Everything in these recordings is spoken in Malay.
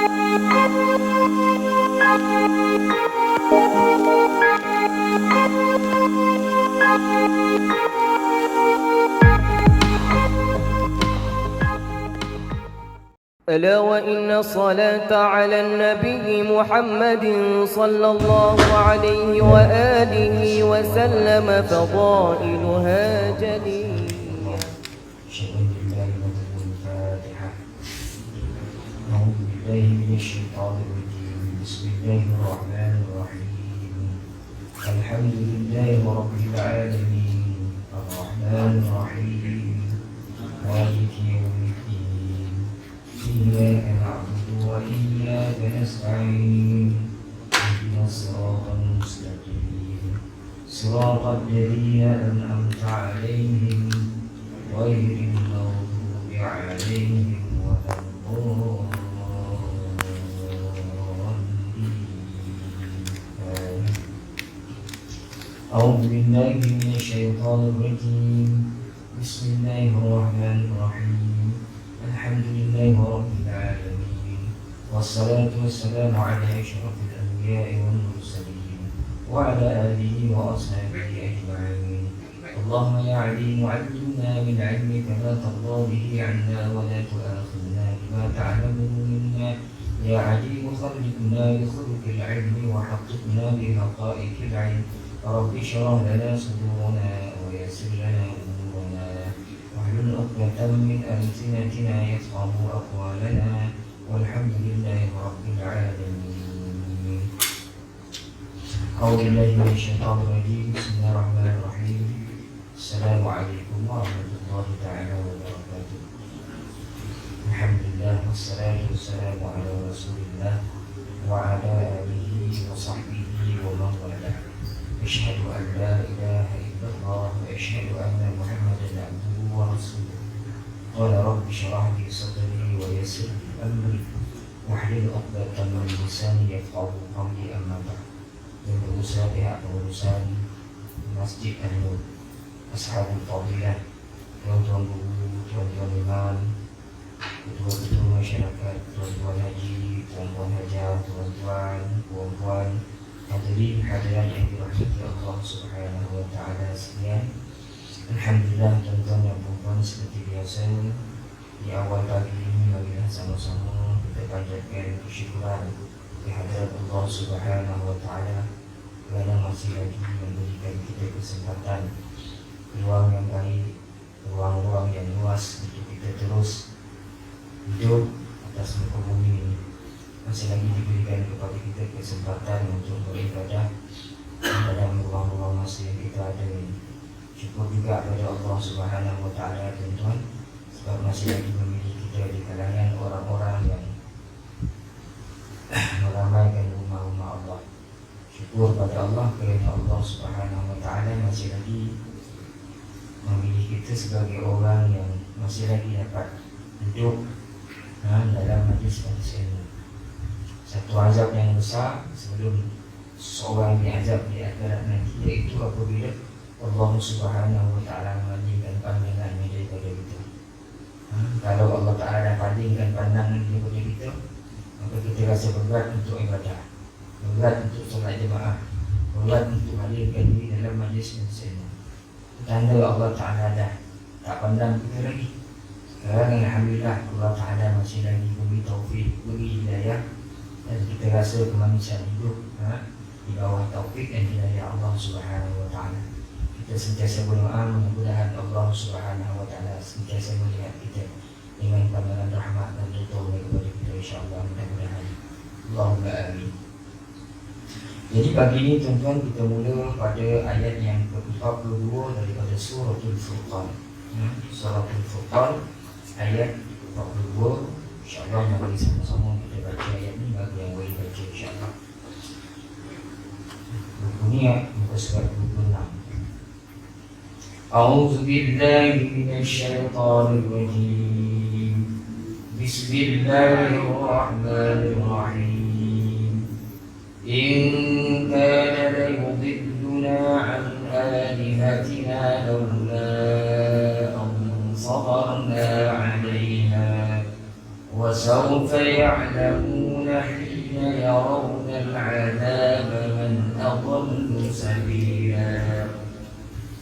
ألا وإن الصلاة على النبي محمد صلى الله عليه وآله وسلم فضائلها جلية. أعوذ بالله من الشيطان الرجيم. بسم الله الرحمن الرحيم. الحمد لله رب العالمين الرحمن الرحيم مالك يوم الدين إياك نعبد وإياك نستعين اهدنا الصراط المستقيم صراط الذين أنعمت عليهم غير المغضوب عليهم ولا الضالين. أعوذ بالله من الشيطان الرجيم. بسم الله الرحمن الرحيم. الحمد لله رب العالمين والصلاة والسلام على أشرف الأنبياء والمرسلين وعلى آله وأصحابه أجمعين. اللهم يا عليم علمنا من علمك ما ترضى به عنا ولا تؤاخذنا بما تعلم منا. يا عليم خلقنا بخلق العلم وحققنا بحقائق العلم. رب اشرح لنا صدورنا ويسر لنا أمورنا واحلل عقدة من ألسنتنا يفقهوا أقوالنا والحمد لله رب العالمين. أعوذ بالله من الشيطان الرجيم. بسم الله الرحمن الرحيم. السلام عليكم ورحمة الله تعالى وبركاته. الحمد لله والصلاة والسلام على رسول الله وعلى آله وصحبه ومن والاه. أشهد أن لا إله إلا الله وأشهد أن محمدا عبده ورسوله. قال رب اشرح لي صدري ويسر لي أمري واحلل عقدة من لساني يفقهوا قولي. أما بعد. Yang berusaha pihak pengurusan Masjid An-Nur, Ashabul Fadilah, tuan-tuan guru, tuan-tuan imam, ketua-ketua masyarakat, tuan-tuan haji, tuan-tuan hajah, tuan-tuan, puan-puan, hadirin hadirat yang dirahmati Allah Subhanahu wa taala sekalian. Alhamdulillah tuan-tuan dan puan-puan, seperti biasa di awal pagi ini marilah sama-sama kita panjatkan kesyukuran kehadirat Allah Subhanahu wa taala kerana masih lagi memberikan kita kesempatan, ruang yang baik, ruang-ruang yang luas untuk kita terus hidup atas muka bumi ini. Masih lagi diberikan kepada kita kesempatan untuk beribadah dalam ruang-ruang masa yang kita ada ini. Syukur juga kepada Allah Subhanahu wa taala tuan-tuan, sebab masih lagi memilih kita di kalangan orang-orang yang meramaikan rumah-rumah Allah. Syukur pada Allah kerana Allah Subhanahu wa taala masih lagi memilih kita sebagai orang yang masih lagi dapat duduk dalam majlis-majlis ilmu. Satu azab yang besar sebelum seorang diazab di akhirat nanti, iaitu apabila Allah Subhanahu wa taala memalingkan pandangannya daripada kita. Kalau Allah Taala palingkan pandangan daripada kita, maka kita rasa berat untuk ibadah, berat untuk solat jemaah, berat untuk hadirkan diri dalam majlis ilmu. Tanda Allah Taala dah tak pandang kita lagi. Sekarang alhamdulillah Allah Taala masih lagi beri taufik, beri hidayah, dan kita rasa kemanusiaan hidup di bawah taufik dan hidayah Allah Subhanahu wa taala. Kita sentiasa berdoa mudah-mudahan Allah Subhanahu wa taala sentiasa melihat kita dengan pandangan rahmat dan ridha-Nya kepada kita, insya-Allah, mudah-mudahan. Allahumma amin. Jadi pagi ini tuan-tuan kita mula pada ayat yang ke-42 daripada Suratul Furqan. Suratul Furqan ayat 42. InsyaAllah mari sama-sama kita baca ayat ini bagi yang boleh baca, insyaAllah. Buku ni muka surat 26. A'udzu billahi minasyaitonir rajim. Bismillahirrahmanirrahim. In kana la yudilluna an alihatina lawla an sabarna 'alayha wa sawfa ya'lamun حين يرون العذاب من أضل سبيلا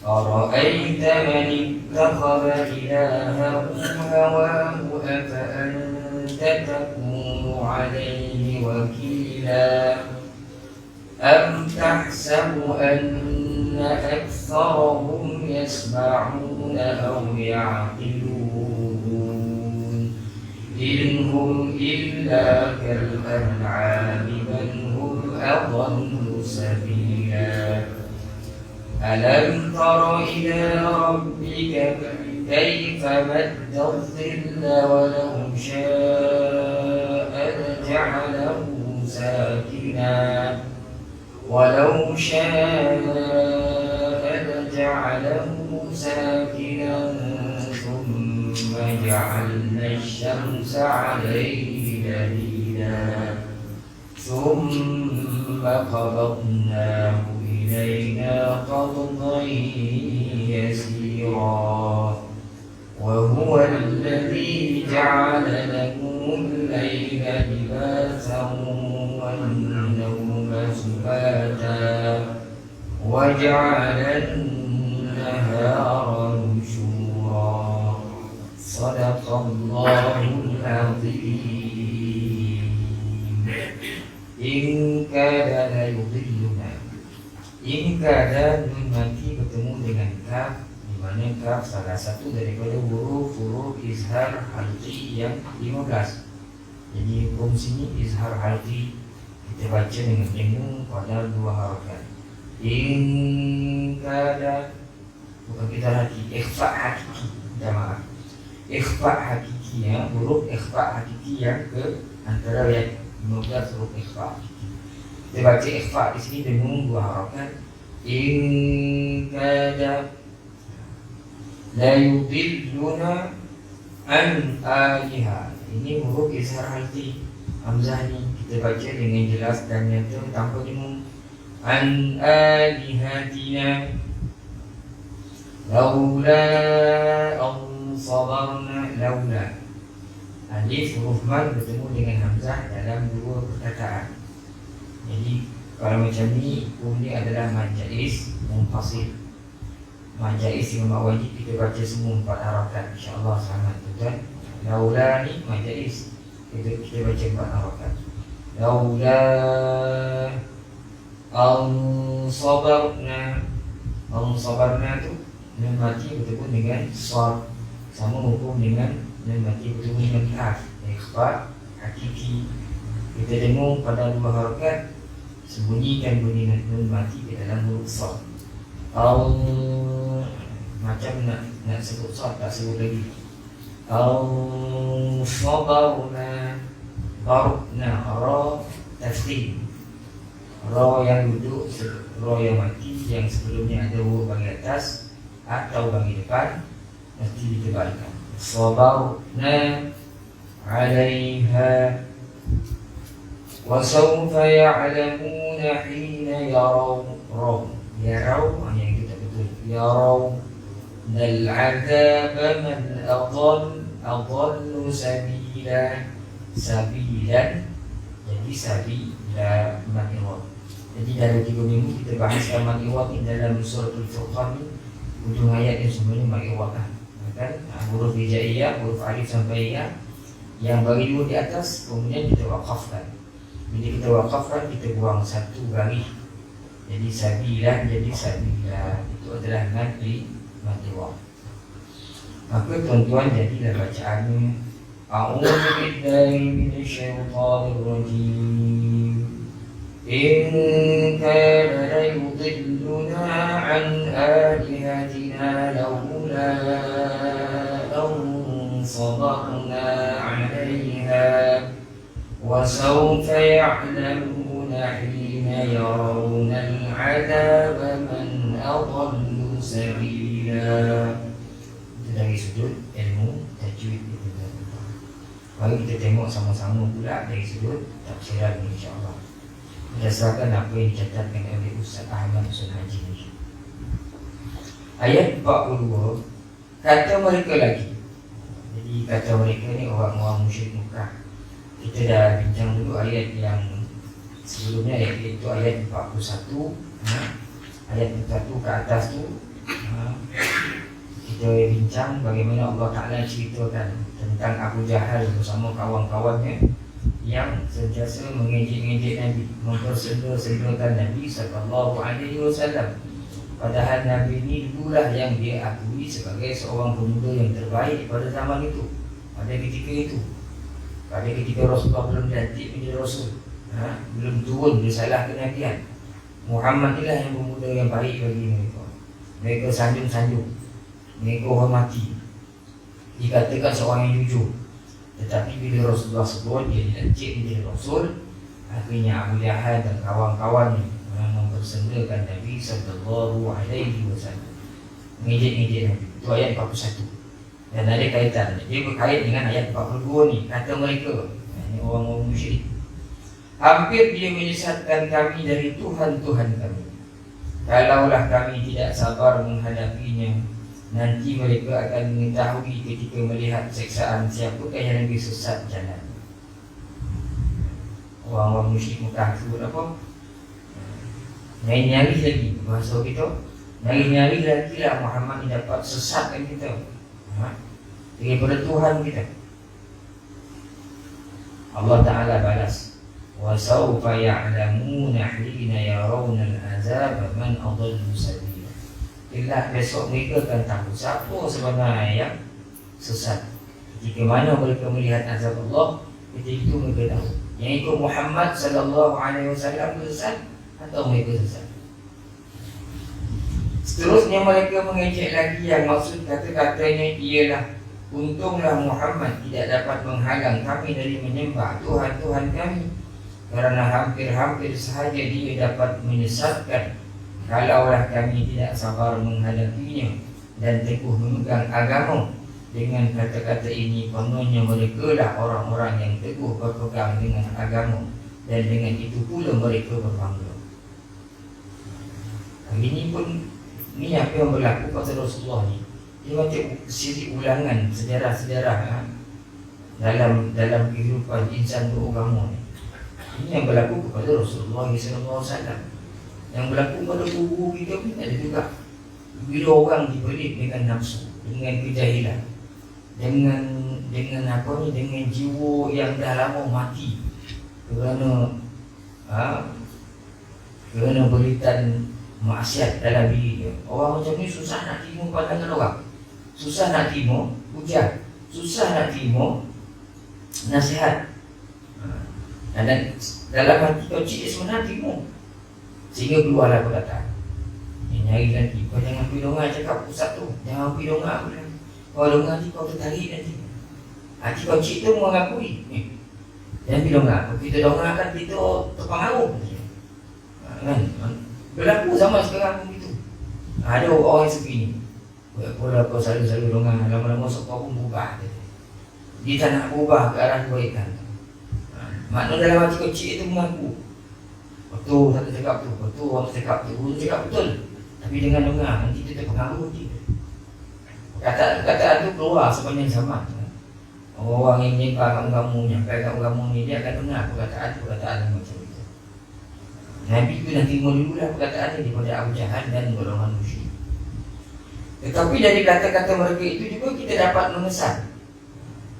أرأيت من اتخذ إلهه هواه أفأنت تكون عليه وكيلا أم تحسب أن أكثرهم يسمعون أو يعقلون إن هم إلا كالأنعام بل هم أضل سبيلا ألم تر إلى ربك كيف مد الظل ولو شاء لجعله ساكنا ثم جعلنا الشمس عليه دليلا ثم قبضناه إلينا قبضا يسيرا وهو الذي جعل لكم الليل لباسا والنوم سباتا وجعل النهار نشورا صدق الله العظيم. إن كاد ليضلنا. Ini keadaan nun mati bertemu dengan kaf, di mana kaf salah satu daripada huruf izhar halqi yang 15. Jadi hukum sini izhar halqi kita baca dengan ilmu pada 2 harakat. In kada, bukan kita hati, ikhfa hakiki, jamaah. Ikhfa hakiki ya, huruf ikhfa hakiki yang ke antara yang 15 huruf ikhfa hakiki. Kita baca ikhfa di sini dengan 2 harakat. In kada la yudilluna an aliha. Ini huruf izhar halqi. Hamzah ni kita baca dengan jelas dan nyata tanpa dengung. An alihatina laula an sabarna. Laula alif huruf mad bertemu dengan hamzah dalam 2 perkataan. Jadi kalau macam ni, hukum ni adalah mad jaiz munfasil. Mad jaiz yang wajib kita baca semua 4 harakat, insya-Allah sangat betul. Laula ni mad jaiz, kita baca 4 harakat. Laula sabarna. Sabarna tu nun mati bertemu dengan sad, sama hukum dengan nun mati bertemu dengan kaf, ikhfa hakiki. Kita dengung pada 2 harakat, sembunyikan bunyi nun mati di dalam huruf sad. Macam nak sebut sad, tak sebut lagi. Sabarna. Barna ra tasdid. Ra yang duduk, ra yang mati yang sebelumnya ada huruf bagi atas atau bagi depan mesti ditebalkan. Sabarna alaiha. وسوف يعلمون حين يرون yang kita betul يرون العذاب من أضل سبيلا. Sabilan jadi sabila maniwat. Jadi dalam 3 minggu kita bahas maniwat ini dalam suratul Furqan ni, ujung ayat yang semuanya maniwat kan, huruf hijaiyah, huruf alif sampai ya yang bagi 2 di atas kemudian kita wakafkan. Bila kita wakafkan, kita buang 1 garis. Jadi sabilan jadi sabila. Itu adalah mati waqf. Maka tuan-tuan jadilah bacaannya A'udzu billahi minasyaitonir rajim. In kana la yudilluna an alihatina laula an sabarna 'alayha وسوف يعلمون حين يرون العذاب من أضل سبيلا. Itu dari sudut ilmu tajwid itu. Mari kita tengok sama-sama pula dari sudut tafsiran insya-Allah. Berdasarkan apa yang dicatatkan oleh Ustaz Ahmad Usul Haji ini. Ayat 42, kata mereka lagi. Jadi kata mereka ni orang-orang musyrik Mekah. Kita dah bincang dulu ayat yang sebelumnya, yaitu ayat 41. Ayat 41 ke atas tu kita bincang bagaimana Allah Ta'ala ceritakan tentang Abu Jahal bersama kawan-kawannya yang sentiasa mengejek-ngejek Nabi, mempersenda-sendakan Nabi sallallahu alaihi wasallam. Padahal Nabi ini dululah yang dia akui sebagai seorang pemuda yang terbaik pada zaman itu, pada ketika itu, pada ketika Rasulullah belum dilantik menjadi Rasul, belum turun risalah kenabian. Muhammad inilah yang pemuda yang baik bagi mereka. Mereka sanjung-sanjung, mereka hormati, dikatakan seorang yang jujur. Tetapi bila Rasulullah sebut dia dilantik menjadi Rasul, akhirnya Abu Jahal dan kawan-kawannya mempersendakan Nabi sallallahu alaihi wasallam, mengejek-ngejek Nabi. Itu ayat 41. Dan ada kaitan, dia berkait dengan ayat 42 ni. Kata mereka, ini orang-orang musyrik, hampir dia menyesatkan kami dari Tuhan-Tuhan kami. Kalaulah kami tidak sabar menghadapinya, nanti mereka akan mengetahui ketika melihat seksaan siapakah yang lebih sesat jalan. Orang-orang musyrik Mekah sebut apa? Nyari-nyari lagi, bahasa kita, nyari-nyari lagi lah Muhammad ni dapat sesatkan kita daripada Tuhan kita. Allah Ta'ala balas, wa sawfa ya'lamuna hina yarawna al-azab man adallu sabila. Illa besok mereka akan tahu siapa sebenarnya yang sesat. Jika mana mereka melihat azab Allah, ketika itu mereka tahu yang ikut Muhammad sallallahu alaihi wasallam sesat atau mereka sesat. Seterusnya mereka mengejek lagi yang maksud kata-katanya ialah, untunglah Muhammad tidak dapat menghalang kami dari menyembah Tuhan-Tuhan kami, kerana hampir-hampir sahaja dia dapat menyesatkan kalaulah kami tidak sabar menghadapinya dan teguh memegang agama. Dengan kata-kata ini kononnya mereka lah orang-orang yang teguh berpegang dengan agama, dan dengan itu pula mereka berbangga. Ini pun, ni apa yang berlaku pada Rasulullah ni, dia macam siri ulangan sejarah-sejarah dalam kehidupan insan beragama ni. Ini yang berlaku kepada Rasulullah SAW. Yang berlaku pada guru kita pun ada juga. Bila orang dibelit dengan nafsu, dengan kejahilan, dengan apa ni, dengan jiwa yang dah lama mati kerana beritan maksiat dalam diri dia. Orang macam ni susah nak terima pandangan orang, susah nak terima hujah, susah nak terima nasihat. Dan dalam hati kau cik sebenarnya terima, sehingga keluarlah perkataan, nyari nanti, kau jangan pergi dongah cakap pusat tu, jangan pergi dongah aku lagi. Kau dongah nanti kau tertarik nanti. Hati kau cik tu mengakui, jangan pergi dongah. Kalau kita dongah kan kita terpengaruh kan? Berlaku zaman sekarang pun begitu. Ada orang yang sebegini, pola kau selalu dongah, lama-lama kau pun berubah. Dia tak nak berubah ke arah kebaikan. Maknanya dalam hati kau cik itu mengaku, betul tak cakap tu, betul orang cakap tu, orang cakap betul. Tapi dengan dongah nanti kita terpengaruh dia. Perkataan tu keluar sepanjang zaman. Orang yang menyembah kamu, menyampaikan kamu ni, dia akan dengar perkataan macam itu. Nabi itu nanti dululah perkataannya daripada Abu Jahal dan golongan musyrik. Tetapi dari kata-kata mereka itu juga kita dapat mengesan.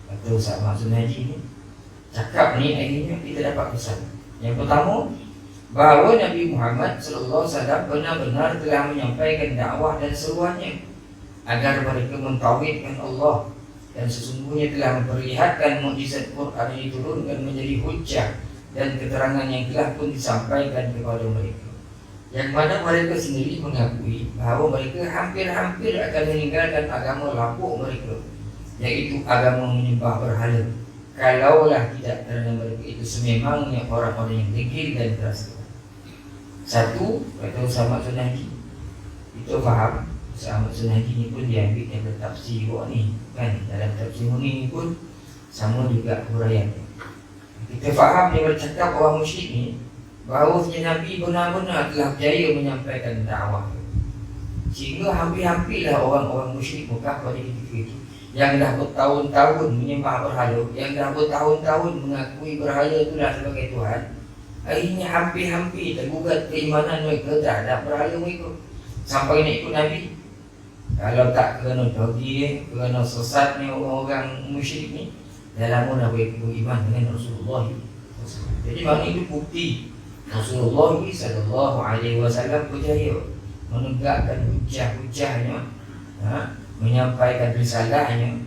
Kata Ustaz Maksud Haji ni, cakap ni akhirnya kita dapat pesan. Yang pertama, bahawa Nabi Muhammad SAW benar-benar telah menyampaikan dakwah dan seruannya agar mereka mentauhidkan Allah, dan sesungguhnya telah memperlihatkan mukjizat Quran yang diturunkan menjadi hujjah dan keterangan yang telah pun disampaikan kepada mereka, yang mana mereka sendiri mengakui bahawa mereka hampir-hampir akan meninggalkan agama lapuk mereka, yaitu agama menyembah berhala, kalaulah tidak kerana mereka itu sememangnya orang-orang yang degil dan keras. Satu, kata Ustaz Maksud Haji, itu faham. Ustaz Maksud Haji ni pun diambil daripada tafsir ni kan, dalam tafsir ni pun sama juga huraiannya. Kita faham dia bercakap orang musyrik ni bahawa Nabi benar-benar telah berjaya menyampaikan dakwah, sehingga hampir-hampirlah orang-orang musyrik Mekah pada ketika itu yang dah bertahun-tahun menyembah berhala, yang dah bertahun-tahun mengakui berhala itulah sebagai Tuhan, akhirnya hampir-hampir tergugat keimanan mereka terhadap berhala mereka sampai nak ikut Nabi. Kalau tak kerana dogi, kerana sesatnya orang-orang musyrik ni, dah lama dah beriman dengan Rasulullah. Jadi maknanya itu bukti Rasulullah SAW berjaya menegakkan hujah-hujahnya, menyampaikan risalahnya,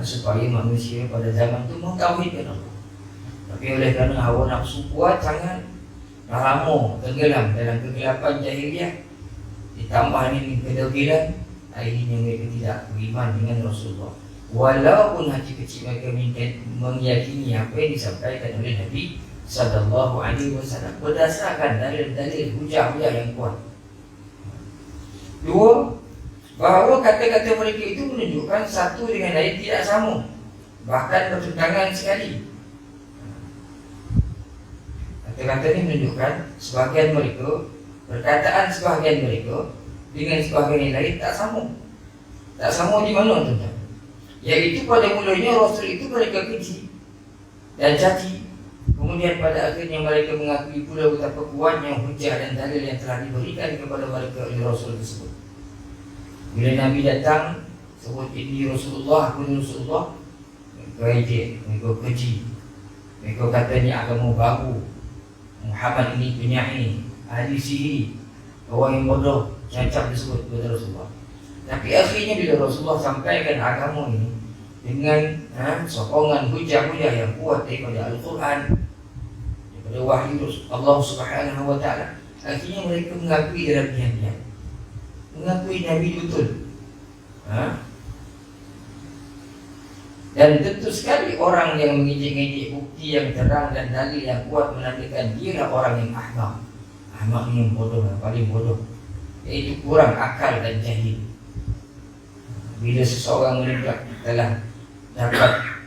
supaya manusia pada zaman itu mentauhidkan Allah. Tapi oleh kerana hawa nafsu kuat sangat, dah lama tenggelam dalam kegelapan jahiliah, ditambah ini kedogilan, akhirnya mereka tidak beriman dengan Rasulullah. Walaupun hati kecil mereka meyakini apa yang disampaikan oleh Nabi sallallahu alaihi wasallam berdasarkan dalil-dalil hujah-hujah yang kuat. Dua, bahawa kata-kata mereka itu menunjukkan satu dengan lain tidak sama, bahkan bertentangan sekali. Kata-kata ini menunjukkan sebahagian mereka, perkataan sebahagian mereka dengan sebahagian yang lain tak sama. Tak sama di mana, tuan-tuan? Iaitu pada mulanya Rasul itu mereka keji dan caci. Kemudian pada akhirnya mereka mengakui pula betapa kuatnya hujah dan dalil yang telah diberikan kepada mereka oleh Rasul tersebut. Bila Nabi datang sebut ini Rasulullah, aku ni Rasulullah, mereka ejek, mereka keji, mereka kata ni agama baru, Muhammad ini penyair, ahli sihir, orang yang bodoh, cacat disebut kepada Rasulullah. Tapi akhirnya bila Rasulullah sampaikan agama ini dengan sokongan hujah-hujah yang kuat daripada Al-Quran, daripada wahyu Allah Subhanahu wa ta'ala, akhirnya mereka mengakui dalam diam-diam, mengakui Nabi betul. Dan tentu sekali orang yang mengejek-ngejek bukti yang terang dan dalil yang kuat menandakan dia orang yang ahmak. Ahmak ni yang bodoh, yang paling bodoh, iaitu kurang akal dan jahil. Bila seseorang mereka telah dapat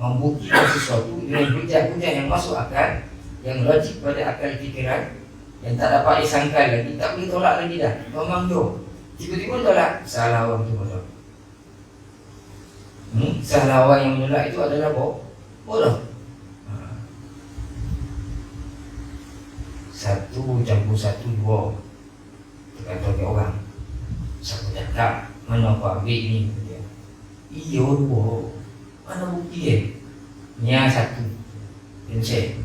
membuktikan sesuatu dengan hujah-hujah yang masuk akal, yang logik pada akal fikiran, yang tak dapat disangkal lagi, tak boleh tolak lagi dah, memang jauh, tiba-tiba tolak, salah orang tu bodoh. Salah orang yang menolak itu adalah bodoh. Satu campur satu dua, kata orang, siapa cakap mana aku ambil ni? Iya dua, mana bukti dia? Nya satu, pencet,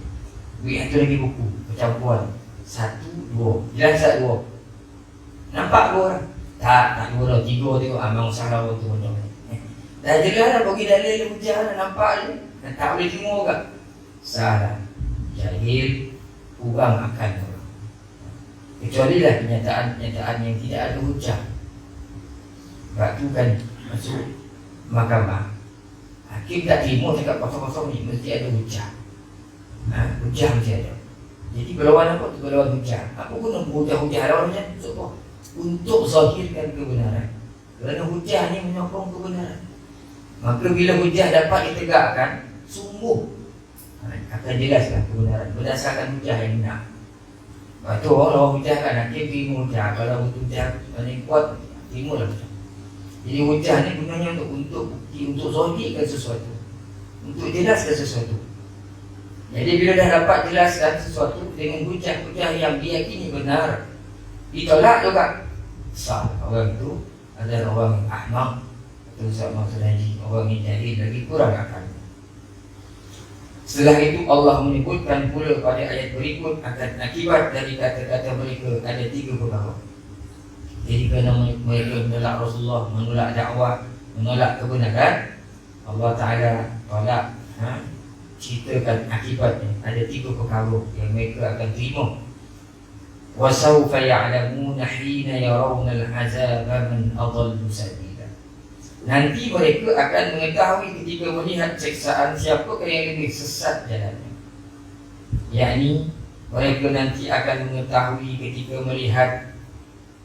duit satu lagi buku, percampuran, satu dua, jelas tak dua? Nampak dua orang? Tak dua dah, tiga tengok abang salah orang tu macam ni. Dah jelas dah bagi dalil hujah dah, nampak je, tak boleh tengok ke? Salah, jahil, kurang akal orang. Kecuali lah kenyataan yang tidak ada hujah. Sebab tu kan masuk mahkamah, hakim tak terima cakap kosong-kosong ni, mesti ada hujah. Hujah mesti ada. Jadi berlawan apa tu? Berlawan hujah. Apa guna hujah-hujah lawan macam tu? Untuk zahirkan kebenaran. Kerana hujah ni menyokong kebenaran. Maka bila hujah dapat ditegakkan, sungguh akan jelaskan kebenaran berdasarkan hujah yang benar. Lepas tu orang lawan hujah kan, hakim terima hujah. Kalau betul hujah yang kuat, terima lah hujah. Jadi hujah ni gunanya untuk bukti, untuk zahirkan sesuatu, untuk jelaskan sesuatu. Jadi bila dah dapat jelaskan sesuatu dengan hujah-hujah yang diyakini benar, ditolak juga, sah. Orang itu adalah orang yang ahmak, atau sama sekali orang yang jahil, lagi kurang akal. Setelah itu Allah menyebutkan pula pada ayat berikut akan akibat dari kata-kata mereka ada 3 perkara. Jadi kerana mereka menolak Rasulullah, menolak dakwah, menolak kebenaran, Allah Ta'ala tolak ceritakan akibatnya. Ada 3 perkara yang mereka akan terima. وَسَوْفَ يَعْلَمُونَ حِينَ يَرَوْنَ الْعَذَابَ مَنْ أَضَلُّ سَبِيلًا. Nanti mereka akan mengetahui ketika melihat siksaan siapakah yang lebih sesat jalannya. Yakni mereka nanti akan mengetahui ketika melihat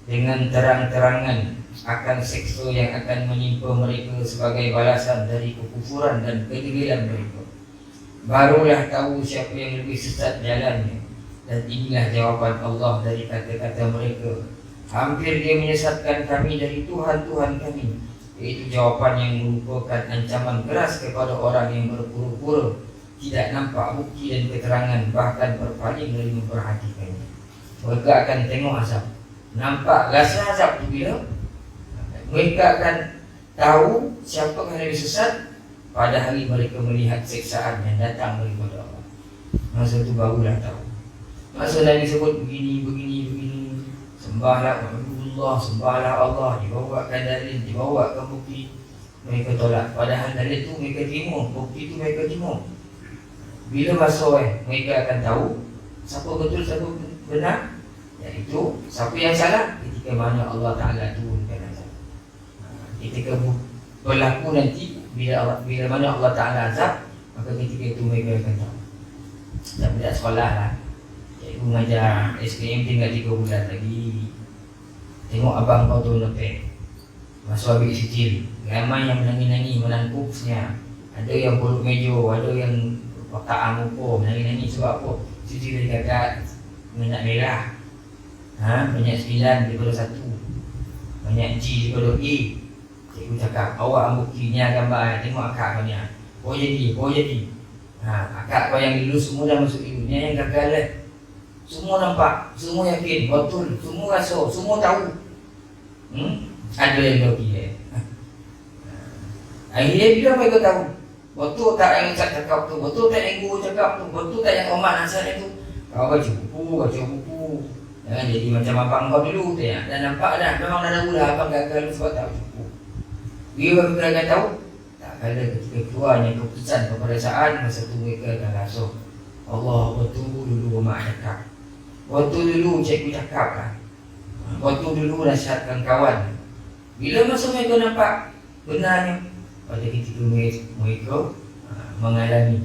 dengan terang-terangan akan siksa yang akan menimpa mereka sebagai balasan dari kekufuran dan kedegilan mereka. Barulah tahu siapa yang lebih sesat jalannya. Dan inilah jawapan Allah dari kata-kata mereka. Hampir dia menyesatkan kami dari Tuhan-Tuhan kami. Iaitu jawapan yang merupakan ancaman keras kepada orang yang berpura-pura tidak nampak bukti dan keterangan, bahkan berpaling dari memperhatikannya. Mereka akan tengok azab, nampak rasa azab itu bila mereka akan tahu siapa yang lebih sesat pada hari mereka melihat siksaan yang datang daripada Allah. Masa itu barulah tahu. Masa Nabi sebut begini, sembahlah Allah, sembahlah Allah, dibawakan dalil, dibawakan bukti, mereka tolak. Padahal dalil itu mereka terima, bukti itu mereka terima. Bila masa mereka akan tahu siapa betul, siapa benar, iaitu siapa yang salah ketika mana Allah Ta'ala turunkan azab. Ketika berlaku nanti, bila mana Allah Ta'ala azab, maka ketika itu mereka akan tahu. Dan budak sekolah lah, cikgu mengajar SPM tinggal 3 bulan lagi. Tengok abang kau tu lepek, masuk habis kecil, ramai yang menangis-nangis menangkupnya. Ada yang peluk meja, ada yang kotak muka, menangis-nangis sebab apa? Cuci dari kakak minyak merah, minyak 9 daripada 1, minyak G daripada A. Cikgu cakap, awak ambil kirinya gambar, tengok akak kau ni. Kau jadi. Akak kau yang dulu semua dah masuk ilmu, ni yang gagal lah. Semua nampak, semua yakin, betul, semua rasa, semua tahu. Ada yang lebih akhirnya bila mereka tahu betul tak yang Ustaz cakap tu, betul tak yang guru cakap tu, betul tak yang Omar nasihat tu, kau baca buku. Jangan jadi macam abang kau dulu tu ya. Dan nampak dah, memang dah tahu lah abang gagal sebab tak baca buku. Bila mereka akan tahu, tak kala ketika keluarnya keputusan peperiksaan, masa tu mereka akan rasa Allah, betul dulu Omar cakap, betul dulu cikgu cakap lah, betul dulu nasihatkan kawan. Bila masa mereka nampak benarnya, pada ketika mereka mengalami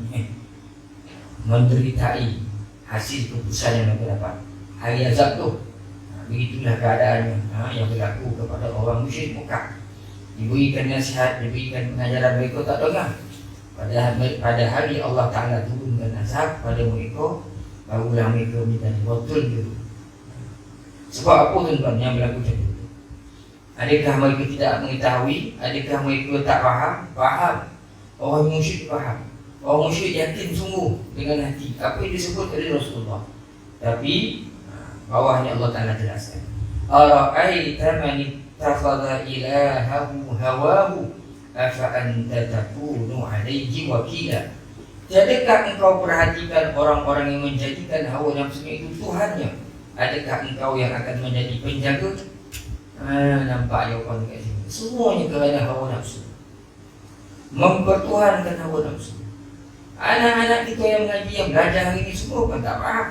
menderitai hasil keputusan yang mereka dapat hari azab tu. Begitulah keadaannya yang berlaku kepada orang musyrik Mekah. Diberikan nasihat, diberikan pengajaran, mereka tak dengar. Pada hari Allah Ta'ala turunkan azab pada mereka, barulah mereka minta betul dulu. Sebab apa tuan-tuan yang berlaku macam itu? Adakah mereka tidak mengetahui? Adakah mereka tak faham? Faham. Orang musyrik faham. Orang musyrik yakin sungguh dengan hati apa yang disebut oleh Rasulullah. Tapi bawahnya Allah Ta'ala jelaskan, ara'aita man ittakhadha ilahahu hawahu afa anta takunu alayhi wakila. Tiadakah engkau perhatikan orang-orang yang menjadikan hawa nafsunya itu Tuhannya? Adakah engkau yang akan menjadi penjaga? Nampak jawapan kat sini. Semuanya kerana hawa nafsu, mempertuhankan hawa nafsu. Anak-anak kita yang mengaji, yang belajar hari ini semua kan tak faham.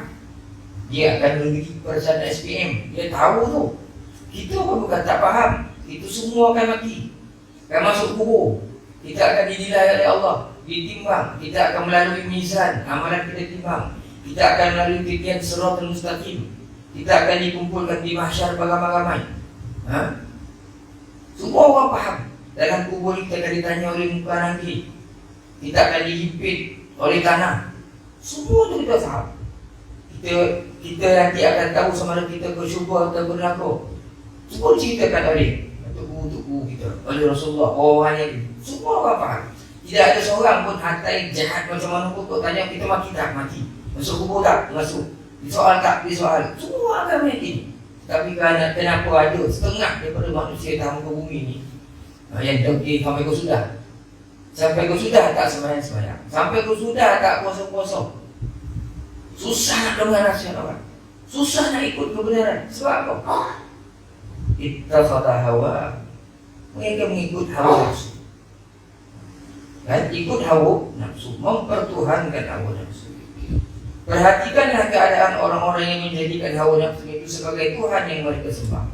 Dia akan memiliki perasaan SPM, dia tahu tu. Kita pun bukan tak faham. Itu semua akan mati, akan masuk kubur. Kita akan dinilai oleh Allah, ditimbang. Kita akan melalui mizan, amalan kita timbang. Kita akan melalui titian siratal mustaqim. Kita akan dikumpulkan di mahsyar beramai-ramai. Semua orang faham. Dalam kubur kita akan ditanya oleh muka nanti. Kita akan dihimpit oleh tanah. Semua tu kita faham. Kita nanti akan tahu sama ada kita ke syurga atau ke neraka. Semua diceritakan oleh guru kita, oleh Rasulullah, orang yang semua orang faham. Tidak ada seorang pun hatai jahat macam mana pun kau tanya kita mati tak mati, masuk kubur tak masuk, disoal tak disoal, semua akan mati. Tapi kenapa ada setengah daripada manusia dalam muka bumi ni yang dengki sampai kau sudah, sampai kau sudah tak sembahyang, sampai kau sudah tak puasa-puasa, susah nak dengar nasihat orang, susah nak ikut kebenaran. Sebab apa? Ittakhadha hawa, mereka mengikut hawa nafsu. Dan ikut hawa nafsu, mempertuhankan hawa nafsu. Perhatikanlah keadaan orang-orang yang menjadikan hawa nafsu itu sebagai Tuhan yang mereka sembah.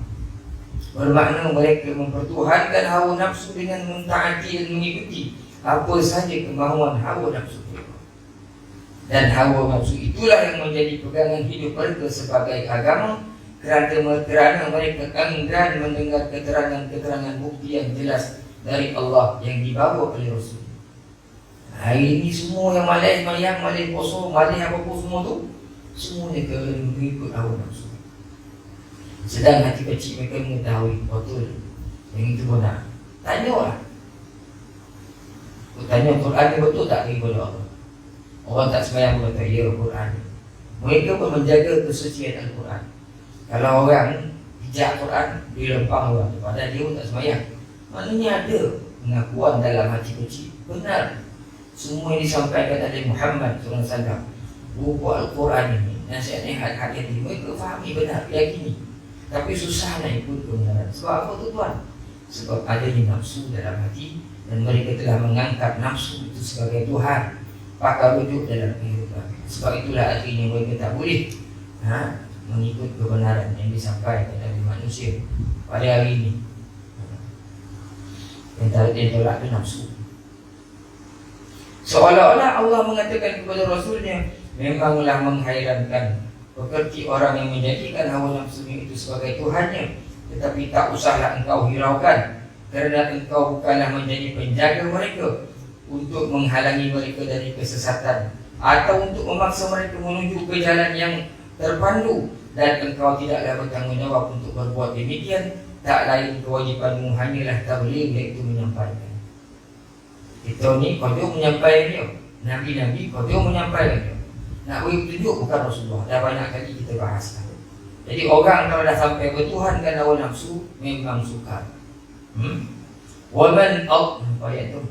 Bermakna mereka mempertuhankan hawa nafsu dengan mentaati dan mengikuti apa saja kemahuan hawa nafsu mereka. Dan hawa nafsu itulah yang menjadi pegangan hidup mereka sebagai agama, kerana mereka enggan mendengar keterangan-keterangan bukti yang jelas dari Allah yang dibawa oleh Rasul. Hari ini semua yang malas mayang, malas puasa, malas apa-apa semua tu, semuanya kerana mengikut hawa nafsu. Sedang hati kecil mereka mengetahui betul yang itu benar. Tanyalah. Tanya Quran ni betul tak kepada Allah? Orang tak sembahyang pun kata, ya Quran. Mereka pun menjaga kesucian Al-Quran. Kalau orang hijab Quran, dia lempang orang, padahal dia pun tak sembahyang. Maknanya ada pengakuan dalam hati kecil. Benar, semua yang disampaikan oleh Muhammad SAW, buku Al-Quran ini, nasihat-nasihat yang mereka fahami benar, yakini. Tapi susah nak ikut kebenaran. Sebab apa tu tuan? Sebab adanya nafsu dalam hati, dan mereka telah mengangkat nafsu itu sebagai Tuhan, pakar rujuk dalam kehidupan. Sebab itulah akhirnya mereka tak boleh mengikut kebenaran yang disampaikan oleh manusia pada hari ini. Yang tolak itu nafsu. Seolah-olah Allah mengatakan kepada Rasulnya, memanglah menghairankan pekerti orang yang menjadikan hawa nafsunya itu sebagai Tuhannya, tetapi tak usahlah engkau hiraukan, kerana engkau bukanlah menjadi penjaga mereka untuk menghalangi mereka dari kesesatan atau untuk memaksa mereka menuju ke jalan yang terpandu, dan engkau tidaklah bertanggungjawab untuk berbuat demikian. Tak lain kewajipanmu hanyalah tabligh, iaitu menyampaikan. Kita ni qadar menyampaikan, nabi-nabi qadar menyampaikan. Nak beri petunjuk bukan Rasulullah. Dah banyak kali kita bahas. Jadi orang kalau dah sampai bertuhankan hawa nafsu, memang sukar. Waman apa ayat tu?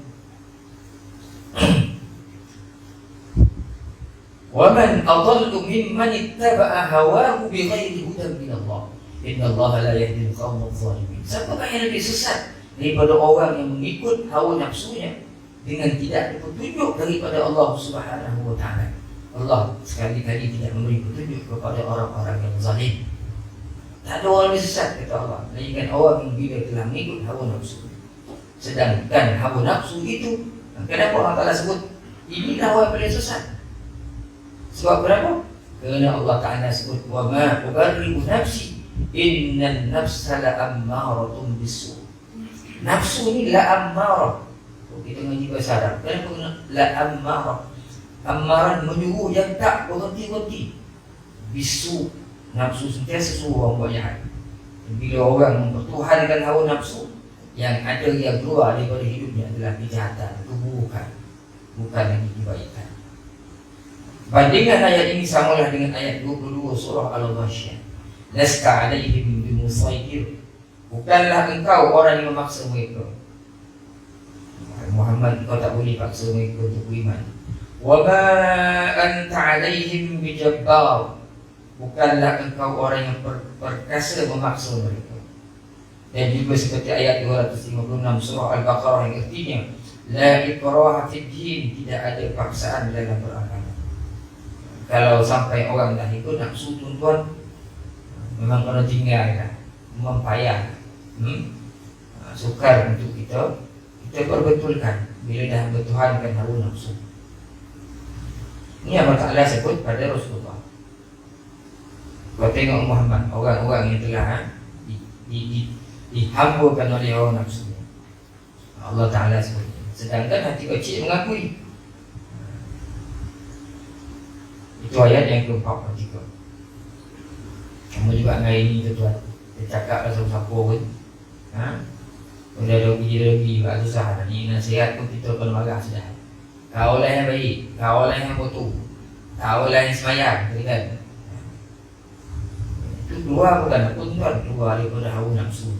Waman adallu mimman ittaba'a hawahu bighairi hudan min Allah. Innallaha la yahdi al-qawma adh-dhalimin. Siapakah yang lebih sesat daripada orang yang mengikut hawa nafsunya dengan tidak ada petunjuk daripada Allah Subhanahu wa taala. Allah sekali-kali tidak memberi petunjuk kepada orang-orang yang zalim. Tak ada orang lebih sesat, kata Allah, melainkan orang yang bila telah mengikut hawa nafsu. Sedangkan hawa nafsu itu, kenapa Allah Ta'ala sebut inilah orang yang paling sesat? Sebab kenapa? Kerana Allah Ta'ala sebut, wa ma ubarri'u nafsi innan nafsa la'ammaratun bisu. Nafsu ni la'ammarah. Kita ngaji bahasa Arab, kenapa la'ammarah? Amaran menyuruh yang tak berhenti-henti. Bisu, nafsu sentiasa suruh orang buat jahat. Bila orang mempertuhankan hawa nafsu, yang ada yang keluar daripada hidupnya adalah kejahatan, keburukan, bukan lagi kebaikan. Bandingkan ayat ini samalah dengan ayat 22 surah Al-Ghasyiyah. Lasta alaihim bimusaitir. Bukanlah engkau orang yang memaksa mereka. Muhammad, kau tak boleh paksa mereka untuk beriman. Wa ma anta alaihim bijabbar. Bukanlah engkau orang yang perkasa memaksa mereka. Dan juga seperti ayat 256 surah Al-Baqarah yang artinya la ikraha fid din, tidak ada paksaan dalam beragama. Kalau sampai orang dah ikut nafsu tuan-tuan, memang kena tinggalkan, memang payah. Sukar untuk kita perbetulkan bila dah bertuhankan hawa nafsu. Ini Allah Ta'ala sebut pada Rasulullah. Kau tengok Muhammad, orang-orang yang telah dihamburkan oleh hawa nafsu, Allah Ta'ala sebut. Sedangkan hati kecil mengakui. Itu ayat yang ke-43. Kamu juga hari ini tuan-tuan, dia cakap lah siapa-siapa pun, udah rugi juga susah. Ni nasihat pun kita kena marah sudah. Kau lah yang baik, kau lah yang betul, kau lah yang semayang, kan? Itu keluar bukan pun tuan, keluar daripada hawa nafsu,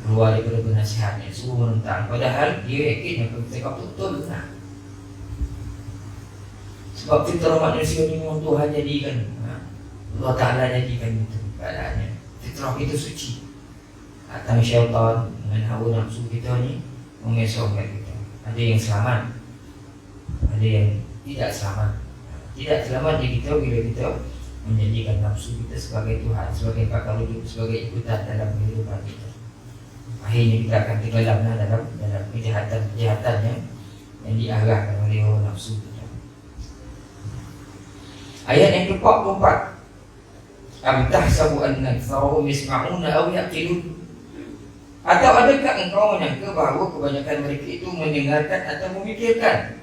keluar daripada penasihatnya, suruh menentang. Padahal dia yakin yang kita cakap betul. Sebab fitrah manusia ni memang Tuhan jadikan, Allah Ta'ala jadikan itu keadaannya. Fitrah itu suci. Datang syaitan dengan hawa nafsu kita ni mengesahkan kita. Ada yang selamat, ada yang tidak selamat. Tidak selamatnya kita bila kita menjadikan nafsu kita sebagai Tuhan, sebagai pakar hidup, sebagai ikutan dalam kehidupan kita. Akhirnya kita akan tenggelam dalam kejahatan-kejahatannya yang diarahkan oleh hawa nafsu kita. Ayat yang ke-44. Am tahsabu anna aktsarahum yasma'una aw yaqilun. Atau adakah engkau menyangka bahawa kebanyakan mereka itu mendengarkan atau memikirkan?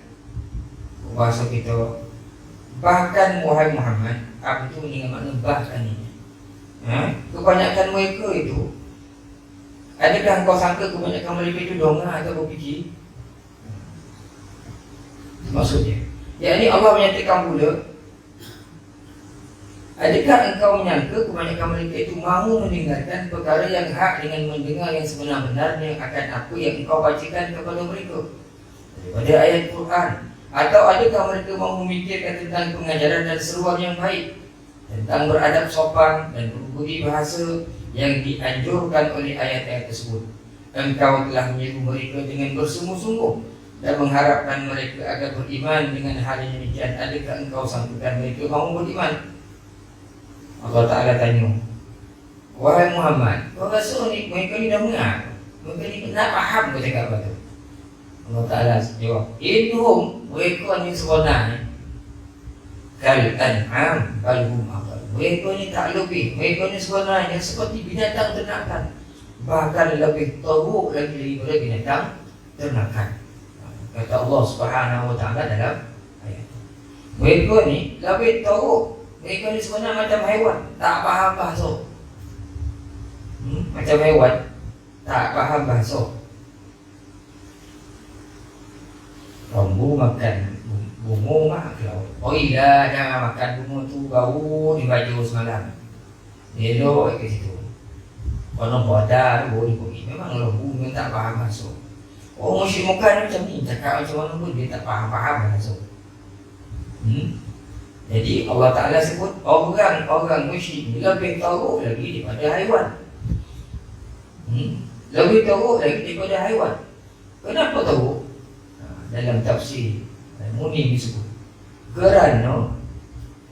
Bahasa kita, bahkan wahai Muhammad, apa itu mendengar makna bahkan ini? Kebanyakan mereka itu Adakah engkau sangka kebanyakan mereka itu dongeng atau berfikir? Maksudnya, yakni Allah menyatakan pula, adakah engkau menyangka kebanyakan mereka itu mahu mendengarkan perkara yang hak dengan mendengar yang sebenar-benar yang akan apa yang engkau bacakan kepada mereka daripada ayat Quran? Atau adakah mereka mahu memikirkan tentang pengajaran dan seruan yang baik, tentang beradab sopan dan berbudi bahasa yang dianjurkan oleh ayat-ayat tersebut? Engkau telah menyeru mereka dengan bersungguh-sungguh dan mengharapkan mereka agar beriman dengan hal yang demikian. Adakah engkau sangkakan mereka mahu beriman? Allah Ta'ala tanya, wahai Muhammad, kau rasa ni mereka ni dah mengar? Mereka ni nak faham kau cakap apa tu? Allah Ta'ala jawab, innahum, mereka ni sebenarnya kal an'am bal hum adall. Mereka ni tak lebih, mereka ni sebenarnya seperti binatang ternakan, bahkan lebih teruk lagi daripada binatang ternakan. Kata Allah Subhanahu Wa Ta'ala dalam ayat, mereka ni lebih teruk. Mereka ni sebenarnya macam haiwan, tak faham bahasa. Macam haiwan, tak faham bahasa. Rombu makan bunga maklau. Oh iya, jangan makan bunga tu, bau di baju semalam. Elok ke situ. Kalau bodoh boleh pergi. Memang rombu memang tak faham bahasa. Oh, musyrik Mekah macam ni, cakap macam mana pun dia tak faham bahasa. Jadi Allah Ta'ala sebut orang musyrik lebih teruk lagi daripada haiwan. Lebih teruk lagi daripada haiwan. Kenapa teruk? Dalam tafsir Muni disebut, kerana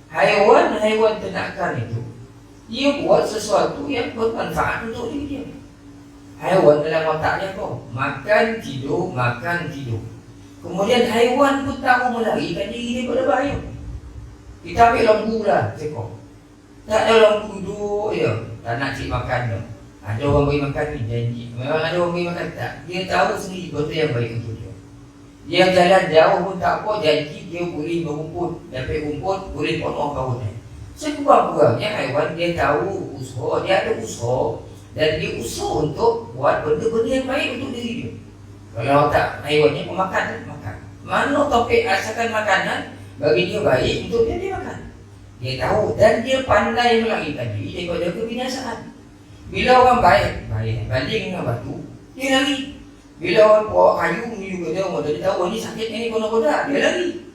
haiwan ternakan itu dia buat sesuatu yang bermanfaat untuk diri dia. Haiwan dalam otak dia apa? Makan, tidur. Kemudian haiwan pun tahu melarikan diri daripada bahaya. Kita ambil lembu lah, seekor. Tak ada lembu duduk je, tak nak cik makan dah. Ada orang beri makan ni, janji. Memang ada orang beri makan, tak. Dia tahu sendiri betul yang baik untuk dia. Dia jalan jauh pun tak apa, janji dia boleh berumput. Dapat rumput, boleh potong kawan. Sekurang-kurangnya haiwan dia tahu usaha, dia ada usaha. Dan dia usaha untuk buat benda-benda yang baik untuk diri dia. Kalau tak, haiwannya pemakan, makan. Mana topik asalkan makanan bagi dia baik untuk dia makan. Dia tahu dan dia pandai melarikan diri daripada kebinasaan. Bila orang baik banding dengan batu, dia lari. Bila orang bawa kayu menuju ke dia tahu ni sakit ni kono-kono, dia lari.